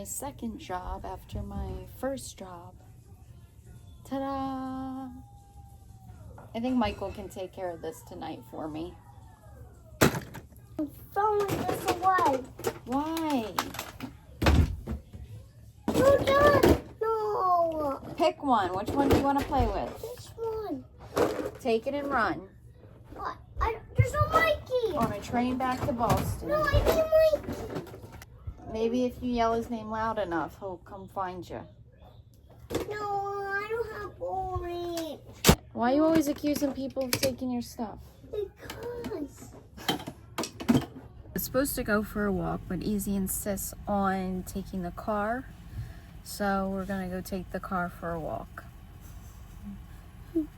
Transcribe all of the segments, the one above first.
second job after my first job. Ta-da! I think Michael can take care of this tonight for me. I'm throwing this away. Why? No. Pick one. Which one do you want to play with? This one. Take it and run. What? There's no Mikey. On a train back to Boston. No, I need Mikey. Maybe if you yell his name loud enough, he'll come find you. No, I don't have orange. Why are you always accusing people of taking your stuff? Because. I was supposed to go for a walk, but Easy insists on taking the car. So we're going to go take the car for a walk.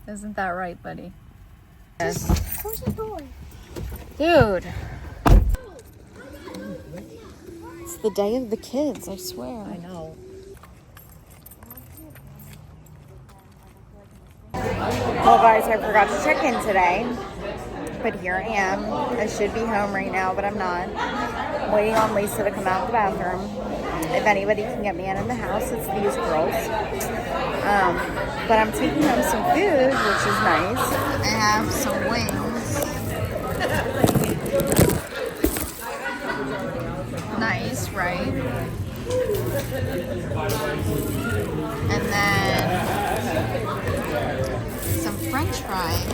Isn't that right, buddy? Yes. Close the door. Dude. It's the day of the kids, I swear. I know. Well, guys, I forgot to check in today. But here I am. I should be home right now, but I'm not. I'm waiting on Lisa to come out of the bathroom. If anybody can get me out of the house, it's these girls. But I'm taking home some food, which is nice. I have some wings. Nice, right? And then some French fries.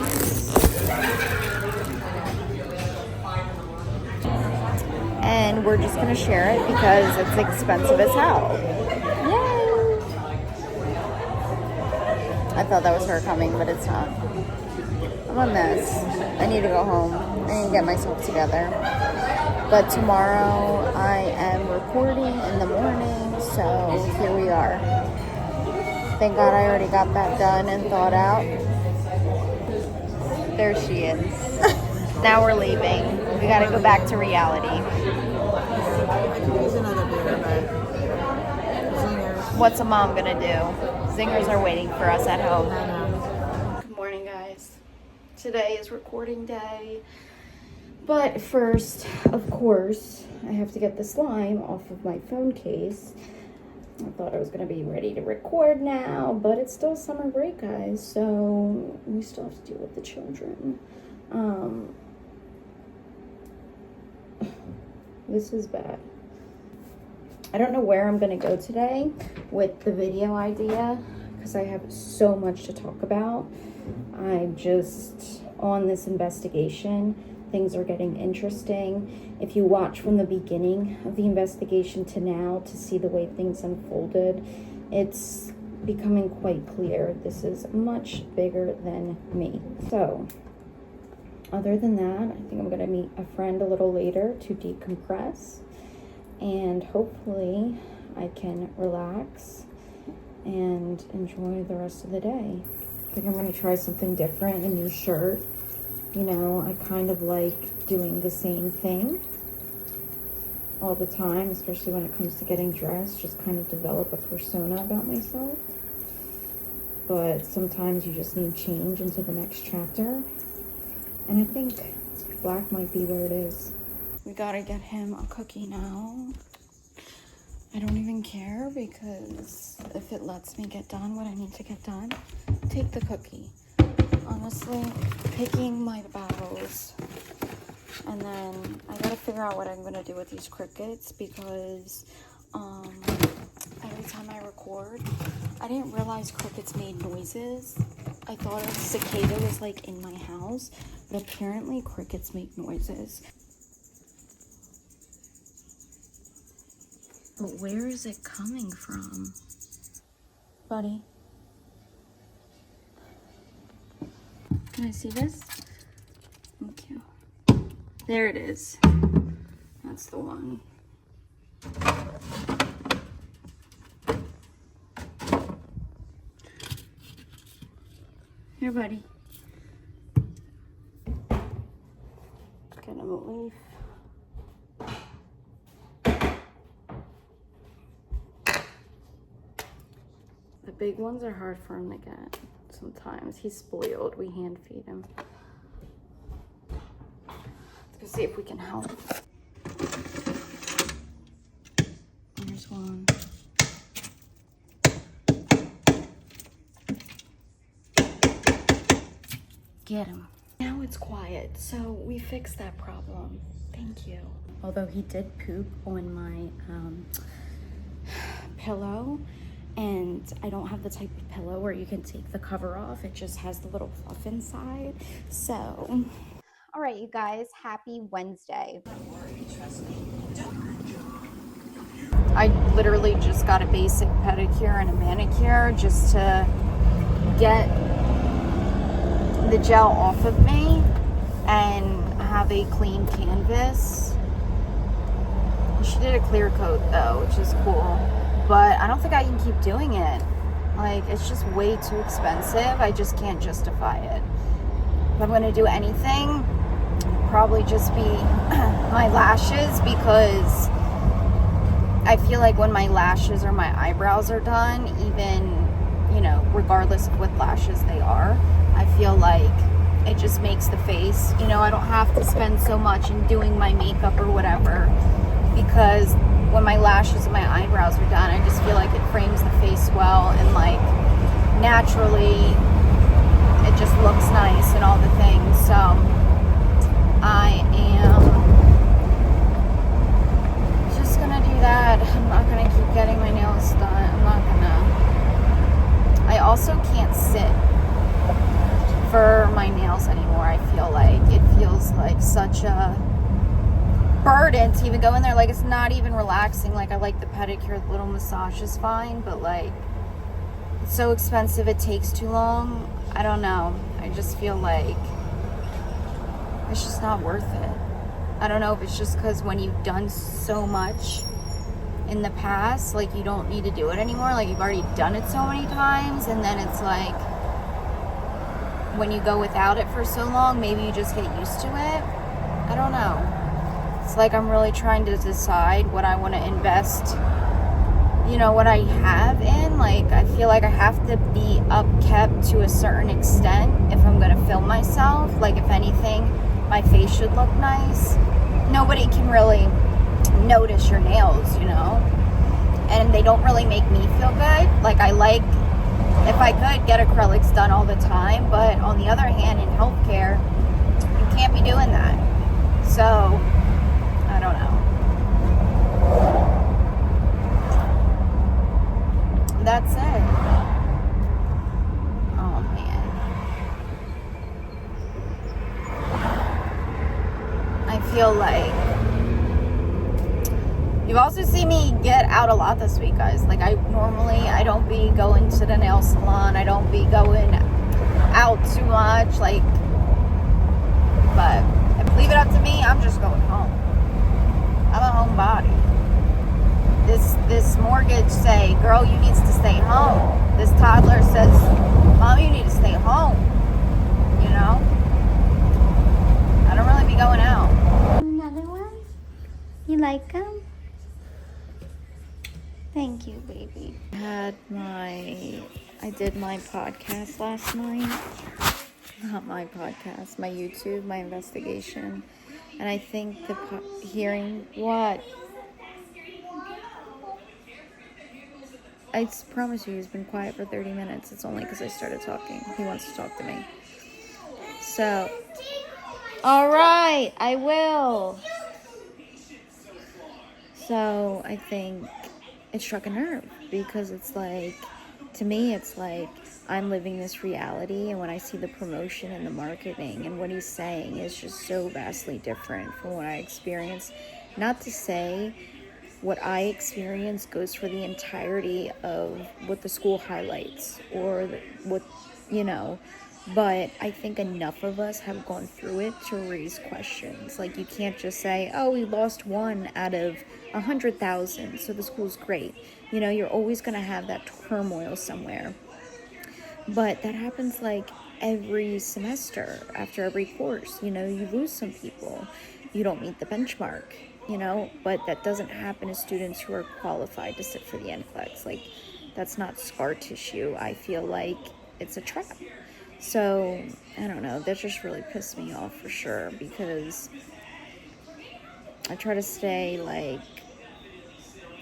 And we're just gonna share it because it's expensive as hell. Yay! I thought that was her coming, but it's not. I'm a mess. I need to go home. I need to get myself together. But tomorrow I am recording in the morning, so here we are. Thank God I already got that done and thought out. There she is. Now we're leaving. We gotta go back to reality. I could use another beer, but zingers. What's a mom gonna do? Zingers are waiting for us at home. I know. Good morning, guys. Today is recording day. But first, of course, I have to get the slime off of my phone case. I thought I was going to be ready to record now, but it's still summer break, guys, so we still have to deal with the children. This is bad. I don't know where I'm going to go today with the video idea, because I have so much to talk about. I'm just on this investigation. Things are getting interesting. If you watch from the beginning of the investigation to now to see the way things unfolded, it's becoming quite clear this is much bigger than me. So, other than that, I think I'm going to meet a friend a little later to decompress, and hopefully I can relax and enjoy the rest of the day. I think I'm going to try something different, a new shirt. You know, I kind of like doing the same thing all the time, especially when it comes to getting dressed, just kind of develop a persona about myself. But sometimes you just need change into the next chapter. And I think black might be where it is. We gotta get him a cookie now. I don't even care, because if it lets me get done what I need to get done, take the cookie. Honestly, picking my battles. And then I gotta figure out what I'm gonna do with these crickets, because every time I record, I didn't realize crickets made noises. I thought a cicada was like in my house, but apparently crickets make noises. But where is it coming from? Buddy? Can I see this? Thank you. There it is. That's the one. Here, buddy. Get him a leaf. The big ones are hard for him to get. Sometimes he's spoiled. We hand feed him. Let's go see if we can help. Here's one. Get him. Now it's quiet, so we fixed that problem. Thank you. Although he did poop on my pillow, and I don't have the type of pillow where you can take the cover off. It just has the little fluff inside. So, all right, you guys, happy Wednesday. I literally just got a basic pedicure and a manicure just to get the gel off of me and have a clean canvas. She did a clear coat though, which is cool, but I don't think I can keep doing it. Like, it's just way too expensive. I just can't justify it. If I'm gonna do anything, probably just be my lashes, because I feel like when my lashes or my eyebrows are done, even, you know, regardless of what lashes they are, I feel like it just makes the face, you know, I don't have to spend so much in doing my makeup or whatever, because when my lashes and my eyebrows are done, I just feel like it frames the face well, and like naturally it just looks nice and all the things. So I am just gonna do that. I'm not gonna keep getting my nails done. I'm not gonna. I also can't sit for my nails anymore. I feel like it feels like such a burden to even go in there. Like, it's not even relaxing. Like, I like the pedicure, the little massage is fine, but like, it's so expensive, it takes too long. I don't know. I just feel like it's just not worth it. I don't know if it's just because when you've done so much in the past, like, you don't need to do it anymore. Like, you've already done it so many times, and then it's like, when you go without it for so long, maybe you just get used to it. I don't know. It's like I'm really trying to decide what I want to invest, you know, what I have in. Like, I feel like I have to be upkept to a certain extent if I'm going to film myself. Like, if anything, my face should look nice. Nobody can really notice your nails, you know, and they don't really make me feel good. Like, I like, if I could get acrylics done all the time, but on the other hand, in healthcare, you can't be doing that. So, I don't know. That's it. Oh, man. I feel like you've also seen me get out a lot this week, guys. Like, I don't be going to the nail salon. I don't be going out too much. Like, but if leave it up to me, I'm just going home. I'm a homebody. This mortgage say, girl, you need to stay home. This toddler says, Mom, you need to stay home. You know? I don't really be going out. Another one? You like them? Thank you, baby. I did my podcast last night. Not my podcast, my YouTube, my investigation. And I think hearing what? I promise you, he's been quiet for 30 minutes. It's only because I started talking. He wants to talk to me. So, all right, I will. So, I think it struck a nerve, because it's like, to me, it's like I'm living this reality, and when I see the promotion and the marketing and what he's saying is just so vastly different from what I experienced. Not to say what I experience goes for the entirety of what the school highlights or what, you know, but I think enough of us have gone through it to raise questions. Like, you can't just say, oh, we lost 1 out of 100,000, so the school's great. You know, you're always going to have that turmoil somewhere. But that happens like every semester, after every course. You know, you lose some people. You don't meet the benchmark, you know, but that doesn't happen to students who are qualified to sit for the NCLEX. Like, that's not scar tissue. I feel like it's a trap. So, I don't know, that just really pissed me off for sure, because I try to stay, like,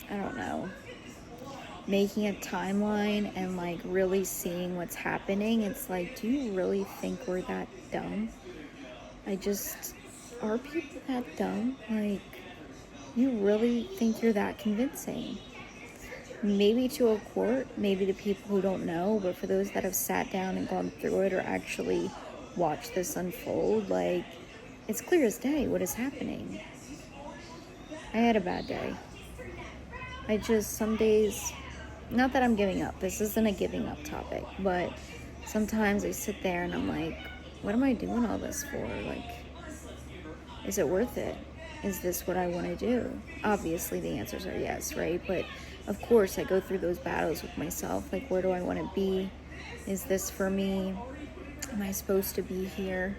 I don't know, making a timeline and like really seeing what's happening, it's like, do you really think we're that dumb? Are people that dumb? Like, you really think you're that convincing? Maybe to a court, maybe to people who don't know, but for those that have sat down and gone through it or actually watched this unfold, like, it's clear as day what is happening. I had a bad day. Some days, not that I'm giving up, this isn't a giving up topic, but sometimes I sit there and I'm like, what am I doing all this for? Like, is it worth it? Is this what I want to do? Obviously the answers are yes, right? But of course I go through those battles with myself, like, where do I want to be? Is this for me? Am I supposed to be here?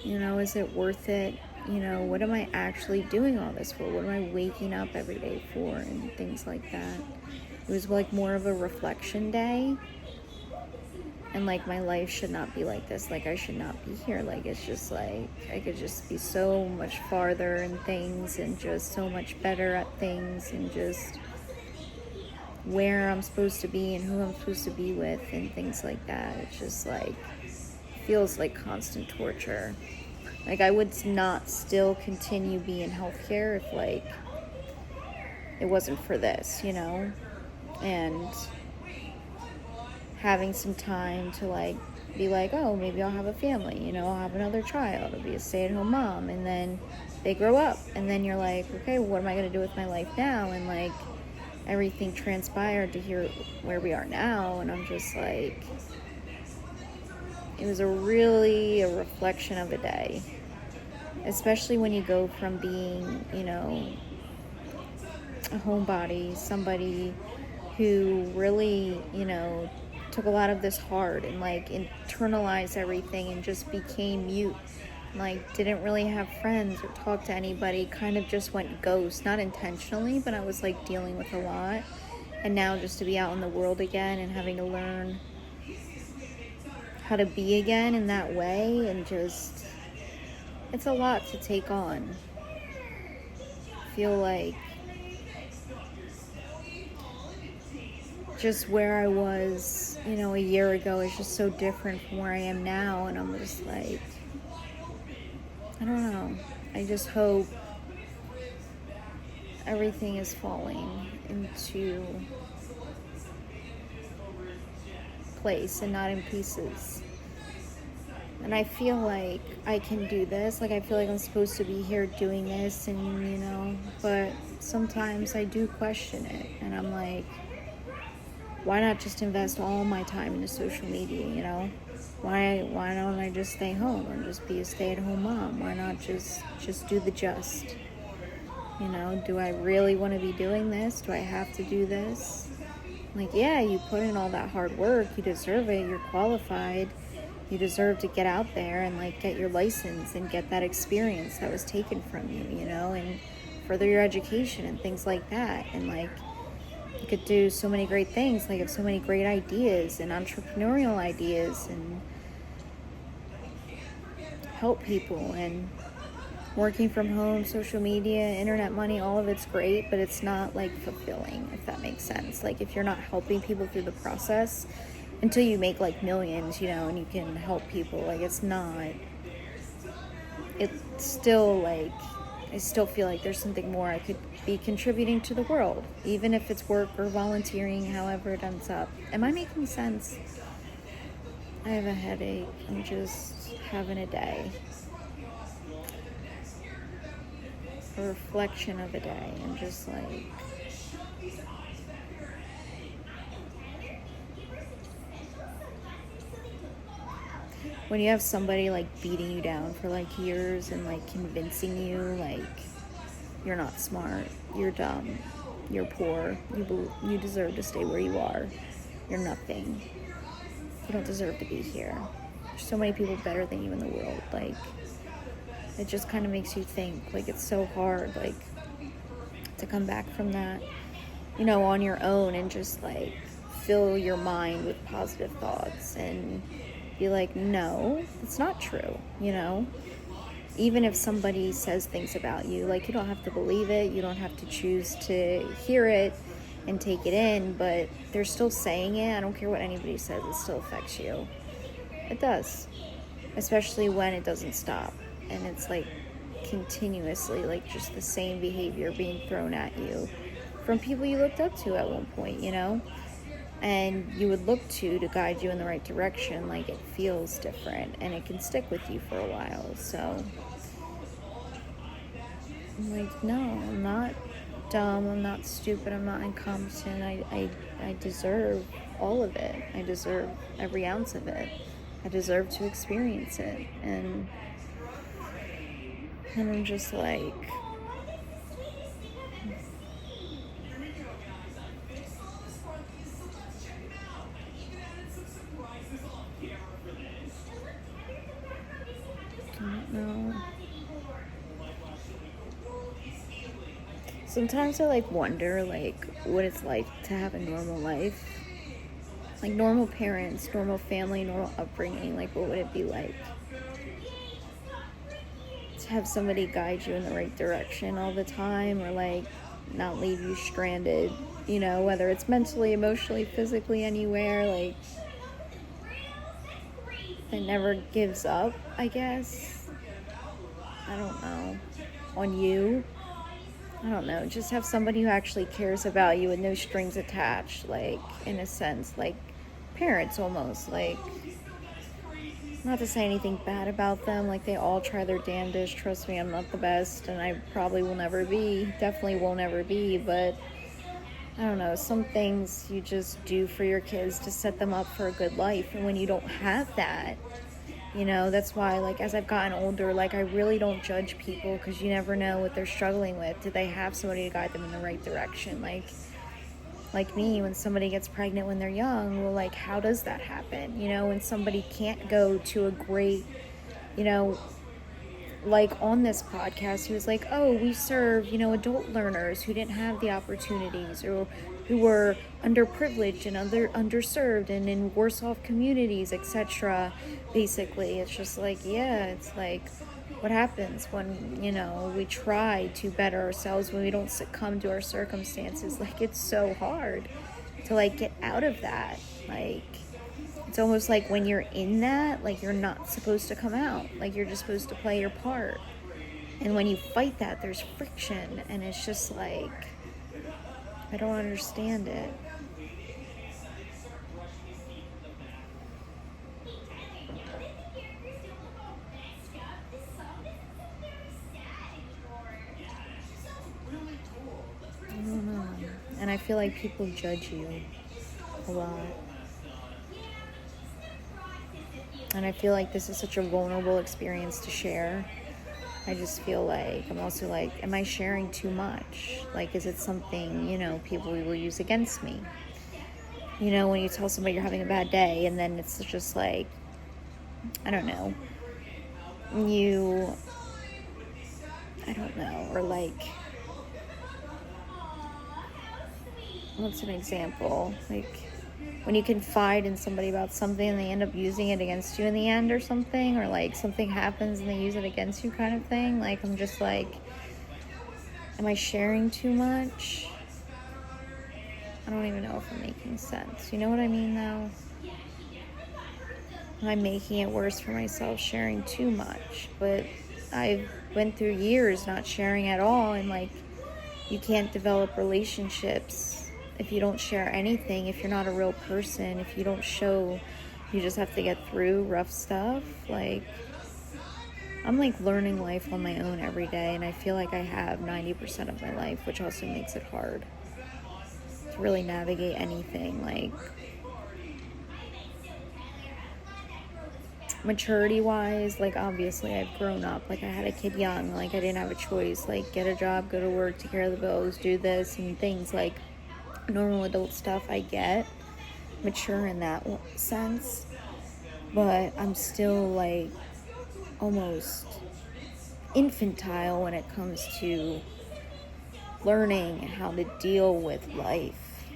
Is it worth it? What am I actually doing all this for? What am I waking up every day for? And things like that. It was like more of a reflection day. And like, my life should not be like this. Like, I should not be here. Like, it's just like, I could just be so much farther in things and just so much better at things and just where I'm supposed to be and who I'm supposed to be with and things like that. It's just like, feels like constant torture. Like, I would not still continue being healthcare if like it wasn't for this, and having some time to like be like, oh, maybe I'll have a family, I'll have another child, I'll be a stay-at-home mom, and then they grow up, and then you're like, okay, well, what am I going to do with my life now? And like, everything transpired to here where we are now, and I'm just like, it was a reflection of a day, especially when you go from being, a homebody, somebody who really, took a lot of this hard and like internalized everything and just became mute, like didn't really have friends or talk to anybody, kind of just went ghost, not intentionally, but I was like dealing with a lot. And now just to be out in the world again and having to learn how to be again in that way, and just, it's a lot to take on. I feel like just where I was, a year ago is just so different from where I am now, and I'm just like, I don't know. I just hope everything is falling into place and not in pieces. And I feel like I can do this. Like, I feel like I'm supposed to be here doing this, and but sometimes I do question it, and I'm like, why not just invest all my time into social media, Why don't I just stay home and just be a stay-at-home mom? Why not just do the just? Do I really want to be doing this? Do I have to do this? Like, yeah, you put in all that hard work, you deserve it, you're qualified, you deserve to get out there and like get your license and get that experience that was taken from you, and further your education and things like that. And like, you could do so many great things, like have so many great ideas and entrepreneurial ideas and help people. And working from home, social media, internet money, all of it's great, but it's not like fulfilling, if that makes sense. Like, if you're not helping people through the process until you make like millions, and you can help people, like, it's still like, I still feel like there's something more I could be contributing to the world, even if it's work or volunteering, however it ends up. Am I making sense? I have a headache. I'm just having a day. A reflection of a day. I'm just like, when you have somebody like beating you down for like years and like convincing you like you're not smart, you're dumb, you're poor, you deserve to stay where you are, you're nothing, you don't deserve to be here, there's so many people better than you in the world, like, it just kind of makes you think, like, it's so hard, like, to come back from that, on your own and just like fill your mind with positive thoughts and be like, no, it's not true, even if somebody says things about you, like, you don't have to believe it, you don't have to choose to hear it, and take it in, but they're still saying it. I don't care what anybody says, it still affects you. It does. Especially when it doesn't stop. And it's like continuously like just the same behavior being thrown at you from people you looked up to at one point, you know? And you would look to guide you in the right direction. Like, it feels different and it can stick with you for a while. So I'm like, no, I'm not dumb, I'm not stupid, I'm not incompetent. I deserve all of it. I deserve every ounce of it. I deserve to experience it. And I'm just like, I don't know. Sometimes I like wonder like what it's like to have a normal life. Like normal parents, normal family, normal upbringing. Like what would it be like to have somebody guide you in the right direction all the time, or like not leave you stranded, you know, whether it's mentally, emotionally, physically, anywhere, like that never gives up, I guess. I don't know. On you. I don't know. Just have somebody who actually cares about you with no strings attached, like, in a sense, like parents almost, like, not to say anything bad about them, like they all try their damnedest. Trust me, I'm not the best, and I probably will never be, definitely will never be, but I don't know, some things you just do for your kids to set them up for a good life. And when you don't have that, you know, that's why, like, as I've gotten older, like, I really don't judge people, because you never know what they're struggling with. Do they have somebody to guide them in the right direction? Like me, when somebody gets pregnant when they're young, well, like, how does that happen? You know, when somebody can't go to a great, you know, like on this podcast, he was like, oh, we serve, you know, adult learners who didn't have the opportunities, or who were underprivileged and underserved and in worse off communities, etc. Basically, it's just like, yeah, it's like, what happens when, you know, we try to better ourselves, when we don't succumb to our circumstances? Like, it's so hard to like get out of that. Like, it's almost like when you're in that, like, you're not supposed to come out. Like, you're just supposed to play your part. And when you fight that, there's friction. And it's just like, I don't understand it. I don't know. And I feel like people judge you a lot. And I feel like this is such a vulnerable experience to share. I just feel like, I'm also like, am I sharing too much? Like, is it something, you know, people will use against me? You know, when you tell somebody you're having a bad day, and then it's just like, I don't know, I don't know, or like, what's an example? Like, when you confide in somebody about something and they end up using it against you in the end or something, or like something happens and they use it against you kind of thing. Like, I'm just like, am I sharing too much? I don't even know if I'm making sense. You know what I mean, though? I'm making it worse for myself sharing too much. But I've went through years not sharing at all, and like, you can't develop relationships if you don't share anything, if you're not a real person, if you don't show, you just have to get through rough stuff. Like, I'm like learning life on my own every day, and I feel like I have 90% of my life, which also makes it hard to really navigate anything. Like, maturity wise, like, obviously I've grown up. Like, I had a kid young, like, I didn't have a choice. Like, get a job, go to work, take care of the bills, do this and things, like normal adult stuff. I get mature in that sense, but I'm still like almost infantile when it comes to learning how to deal with life,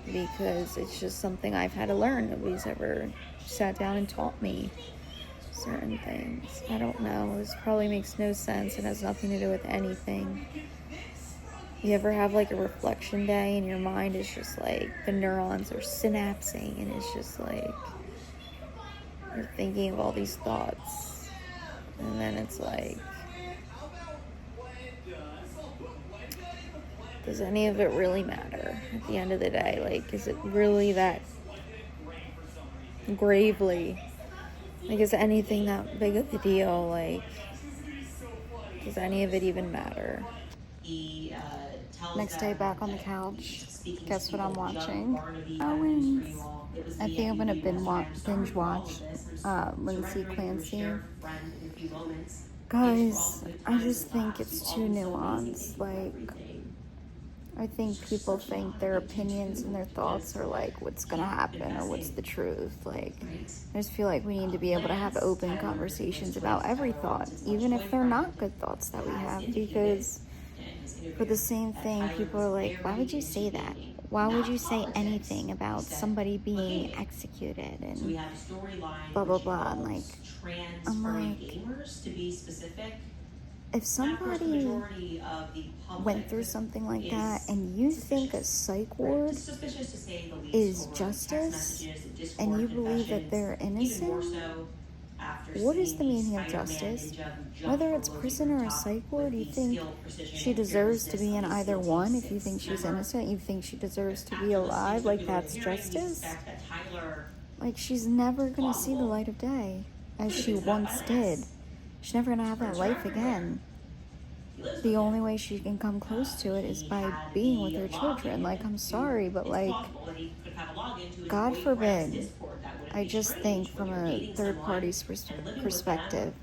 because it's just something I've had to learn. Nobody's ever sat down and taught me certain things. I don't know, this probably makes no sense and has nothing to do with anything, You ever have like a reflection day and your mind is just like the neurons are synapsing and it's just like you're thinking of all these thoughts, and then it's like, does any of it really matter at the end of the day? Like, is it really that gravely, like, is anything that big of a deal? Like, does any of it even matter? Next day back on the couch. Guess what I'm watching? Owens. I think I'm gonna binge watch Lindsay Clancy. Guys, I just think it's too nuanced. Like, I think people think their opinions and their thoughts are like what's gonna happen or what's the truth. Like, I just feel like we need to be able to have open conversations about every thought, even if they're not good thoughts that we have, because for the same thing, people are like, why would you say that? Why would you say anything about somebody being executed and blah blah blah? And like, I'm like, if somebody went through something like that and you think a psych ward is justice and you believe that they're innocent, what is the meaning of justice? Whether it's prison or a psych ward, you think she deserves to be in either one? If you think she's innocent, you think she deserves to be alive, like that's justice? Like, she's never gonna see the light of day as she once did. She's never gonna have that life again. The only way she can come close to it is by being with her children. Like, I'm sorry, but like, God forbid, I just think from a third party's perspective,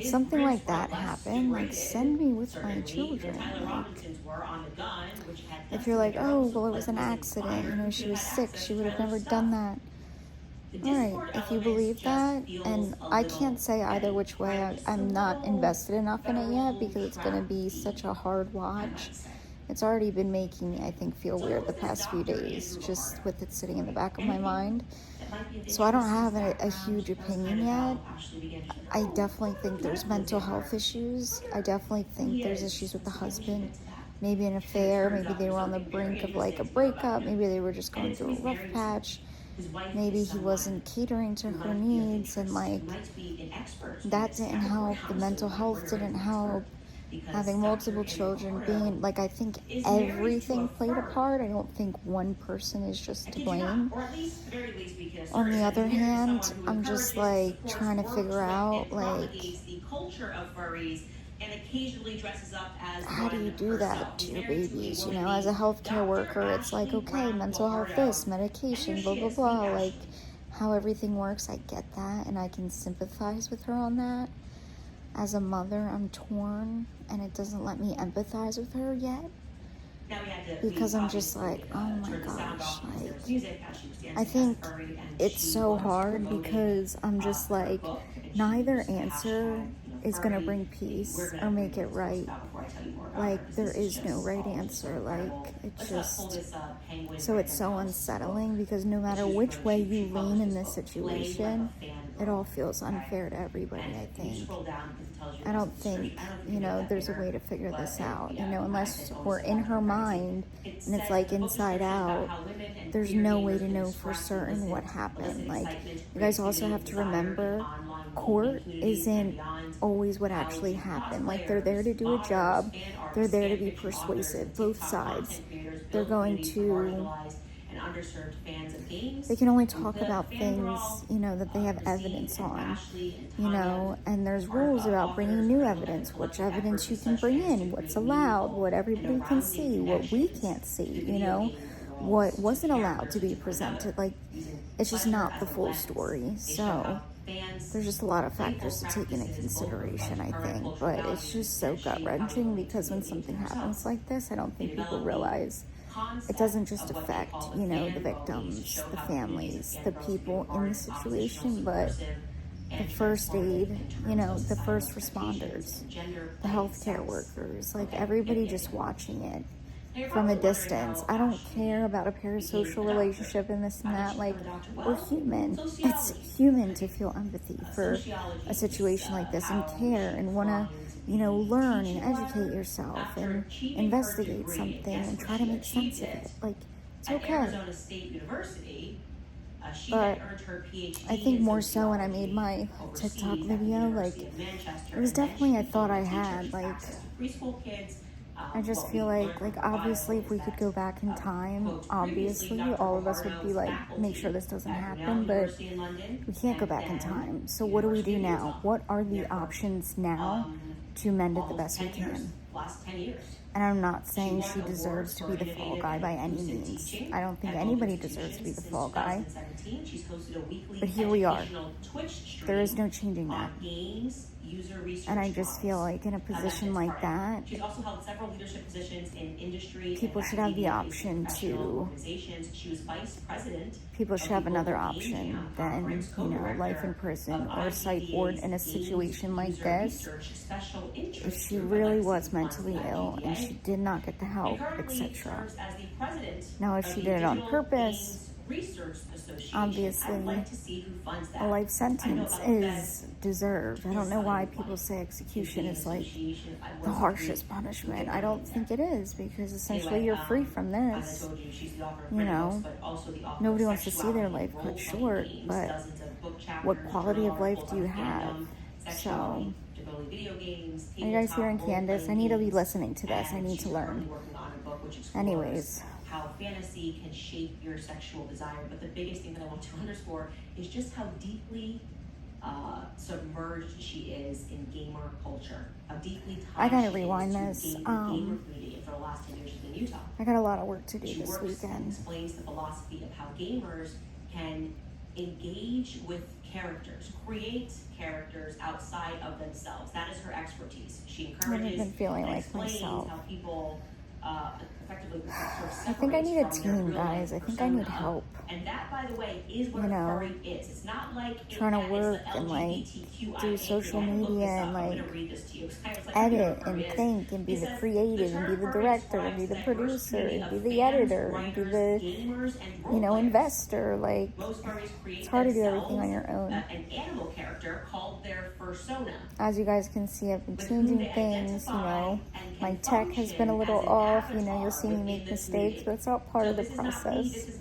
something like that happened, like, send me with my children. Like, if you're like, oh, well, it was an accident, you know, she was sick, she would have never done that. Alright, if you believe that, and I can't say either which way, I'm not invested enough in it yet because it's going to be such a hard watch. It's already been making me, I think, feel weird the past few days, just with it sitting in the back of my mind. So I don't have a huge opinion yet. I definitely think there's mental health issues. I definitely think there's issues with the husband. Maybe an affair, maybe they were on the brink of like a breakup, maybe they were just going through a rough patch. Maybe he wasn't catering to her needs, and like, that didn't help. The mental health didn't help. Having multiple children, being like, I think everything played a part. I don't think one person is just to blame. On the other hand, I'm just like trying to figure out, like, how do you do that to your babies? You know, as a healthcare worker, it's like, okay, mental health this, medication, blah, blah, blah. Like, how everything works, I get that, and I can sympathize with her on that. As a mother, I'm torn, and it doesn't let me empathize with her yet. Because I'm just like, oh my gosh, like, I think it's so hard because I'm just like, neither answer is gonna bring peace or make it right. Like, there is no right answer. Like, it's just, so it's so unsettling because no matter which way you lean in this situation, it all feels unfair to everybody, I think. I don't think, you know, there's a way to figure this out, you know, unless we're in her mind and it's like Inside Out. There's no way to know for certain what happened. Like, you guys also have to remember, court isn't always what actually happened. Like, they're there to do a job. They're there to be persuasive, both sides. They're going to, they can only talk about things, you know, that they have evidence on, you know, and there's rules about bringing new evidence, which evidence you can bring in, what's allowed, what everybody can see, what we can't see, you know, what wasn't allowed to be presented. Like, it's just not the full story. So there's just a lot of factors to take into consideration, I think, but it's just so gut-wrenching because when something happens like this, I don't think people realize it doesn't just affect, you know, the victims, the families, the people in the situation, but the first aid, you know, the first responders, the healthcare workers, like, everybody just watching it from a distance. I don't care about a parasocial relationship and this and that. Like, we're human. It's human to feel empathy for a situation like this and care and want to, you know, learn and educate yourself and investigate something and try to make sense of it. Like, it's okay. But I think more so when I made my TikTok video, like, it was definitely a thought I had. Like, I just feel like obviously if we could go back in time, obviously all of us would be like, make sure this doesn't happen, but we can't go back in time. So what do we do now? What are the options now to mend it the best we can? And I'm not saying she deserves to be the fall guy by any means. I don't think anybody deserves to be the fall guy. But here we are. There is no changing that. And I just feel like in a position like that, people should have the option to, people should have another option than, you know, life in prison or a psych ward in a situation like this. If she really was mentally ill and she did not get the help, etc. Now, if she did it on purpose, obviously a life sentence is deserved. I don't know why people say execution is like the harshest punishment. I don't think it is, because essentially you're free from this. You know, nobody wants to see their life cut short, but what quality of life do you have? So, are you guys hearing Candace? I need to be listening to this. I need to learn. Anyways. How fantasy can shape your sexual desire, but the biggest thing that I want to underscore is just how deeply submerged she is in gamer culture. How deeply I gotta rewind this. Gamer community, and for the last 10 years she's been in Utah. I got a lot of work to do She this works weekend. and explains the philosophy of how gamers can engage with characters, create characters outside of themselves. That is her expertise. She encourages been feeling and like explains myself. how people effectively I think I need a team, guys. I think I need help. And that, by the way, is what You know, furry is. It's not like trying to work and like do social media and like edit and think and be the creative and be the director and be the producer and be the editor and be the, you know, investor. Like, it's hard to do everything on your own. An animal character called their fursona. As you guys can see, I've been changing things, you know. My tech has been a little off, you know, you'll see me make mistakes, but it's all part of the process.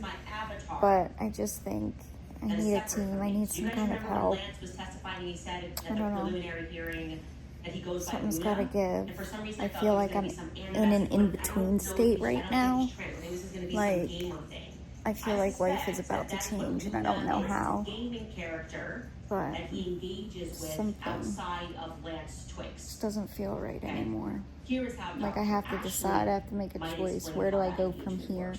But I just think I need a team, I need some kind of help. I don't know. Something's gotta give. I feel like I'm in an in-between state right now. Like, I feel like life is about to change and I don't know how. But something just doesn't feel right anymore. Like, I have to decide, I have to make a choice. Where do I go from here?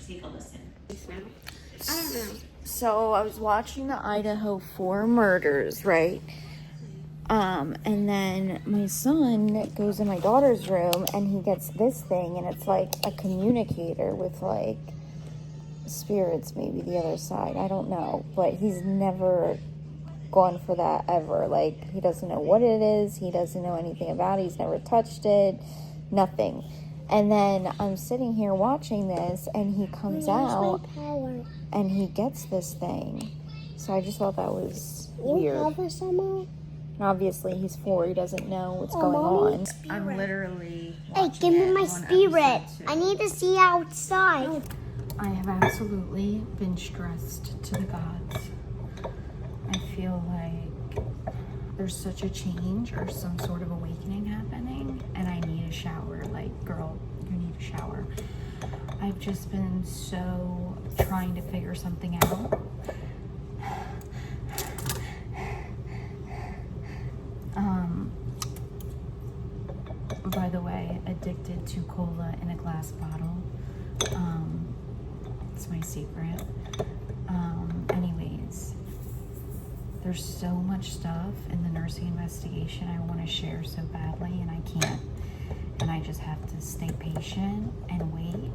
I don't know. So I was watching the Idaho 4 murders, right? And then my son goes in my daughter's room and he gets this thing, and it's like a communicator with like spirits, maybe the other side. I don't know, but he's never gone for that ever. Like, he doesn't know what it is. He doesn't know anything about it. He's never touched it. Nothing. And then I'm sitting here watching this, and he comes out and he gets this thing. So I just thought that was weird. And obviously he's 4, he doesn't know what's going on. I'm literally Hey, give me my spirit. I need to see outside. I have absolutely been stressed to the gods. I feel like there's such a change or some sort of awakening happening, and I need a shower. Like, girl, you need a shower. I've just been so trying to figure something out. By the way, addicted to cola in a glass bottle. It's my secret. Anyways, there's so much stuff in the nursing investigation I want to share so badly, and I can't. And I just have to stay patient and wait.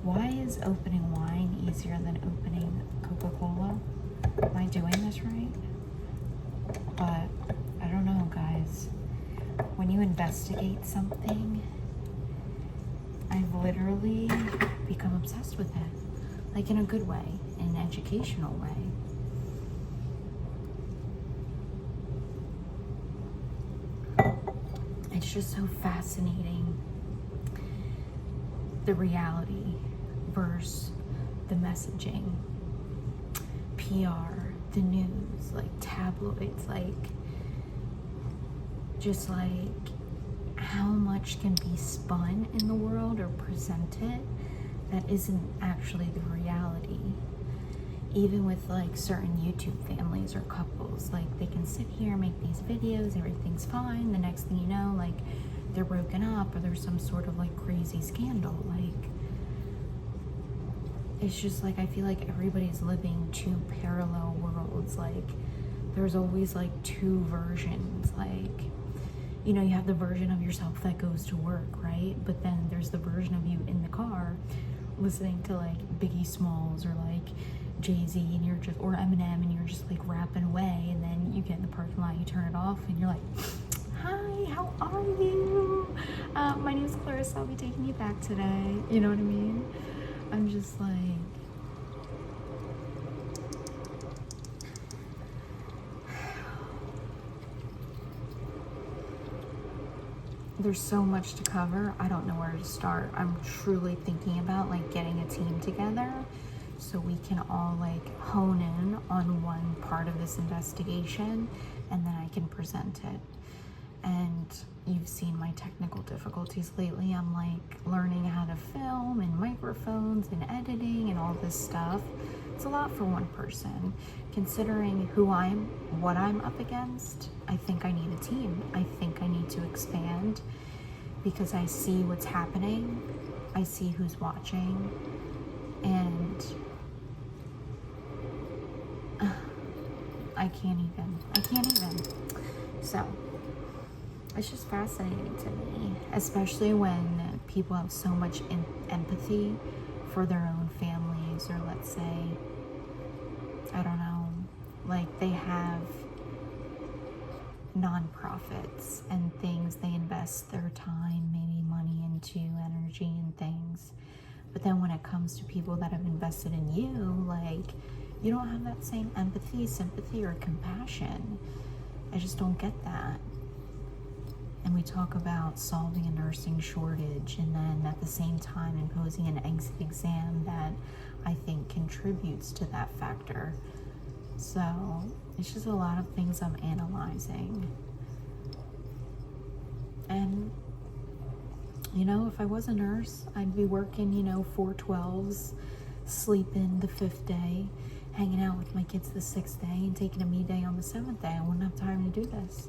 Why is opening wine easier than opening Coca-Cola? Am I doing this right? But I don't know, guys. When you investigate something, I've literally become obsessed with it, like in a good way, in an educational way. It's just so fascinating, the reality versus the messaging, PR, the news, like tabloids, like just like how much can be spun in the world or presented that isn't actually the reality. Even with like certain YouTube families or couples, like they can sit here and make these videos, everything's fine. The next thing you know, like they're broken up or there's some sort of like crazy scandal. Like, it's just like, I feel like everybody's living two parallel worlds. Like there's always like two versions. Like, you know, you have the version of yourself that goes to work, right? But then there's the version of you in the car listening to like Biggie Smalls or like Jay-Z and you're just, or Eminem, and you're just like rapping away, and then you get in the parking lot, you turn it off and you're like, hi, how are you? My name is Clarissa, I'll be taking you back today. You know what I mean? I'm just like, there's so much to cover. I don't know where to start. I'm truly thinking about like getting a team together so we can all like hone in on one part of this investigation, and then I can present it. And you've seen my technical difficulties lately. I'm like learning how to film and microphones and editing and all this stuff. It's a lot for one person. Considering who I'm, what I'm up against, I think I need a team. I think I need to expand because I see what's happening. I see who's watching, and I can't even. So it's just fascinating to me, especially when people have so much empathy for their own families, or let's say, I don't know, like they have nonprofits and things, they invest their time, maybe money into, energy and things. But then when it comes to people that have invested in you, like, you don't have that same empathy, sympathy, or compassion. I just don't get that. And we talk about solving a nursing shortage, and then at the same time imposing an exit exam that I think contributes to that factor. So it's just a lot of things I'm analyzing. And you know, if I was a nurse, I'd be working, you know, 4/12s, sleeping the 5th day, hanging out with my kids the 6th day, and taking a me day on the 7th day. I wouldn't have time to do this.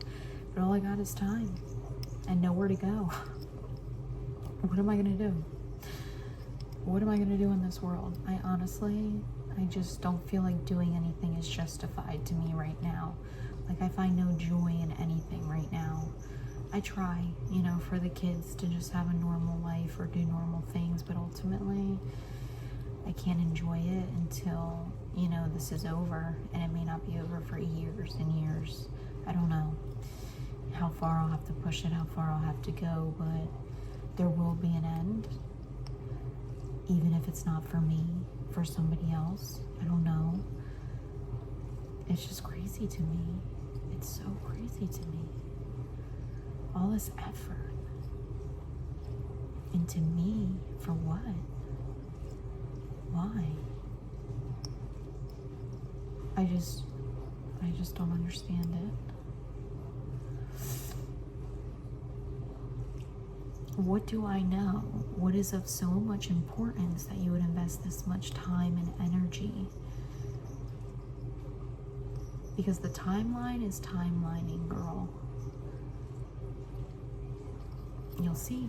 But all I got is time and nowhere to go. What am I gonna do? What am I gonna do in this world? I just don't feel like doing anything is justified to me right now. Like, I find no joy in anything right now. I try, you know, for the kids to just have a normal life or do normal things, but ultimately I can't enjoy it until, you know, this is over, and it may not be over for years and years. I don't know how far I'll have to push it, how far I'll have to go, but there will be an end, even if it's not for me, for somebody else. I don't know. It's just crazy to me. It's so crazy to me. All this effort into me, for what? Why? I just don't understand it. What do I know? What is of so much importance that you would invest this much time and energy? Because the timeline is timelining, girl. You'll see.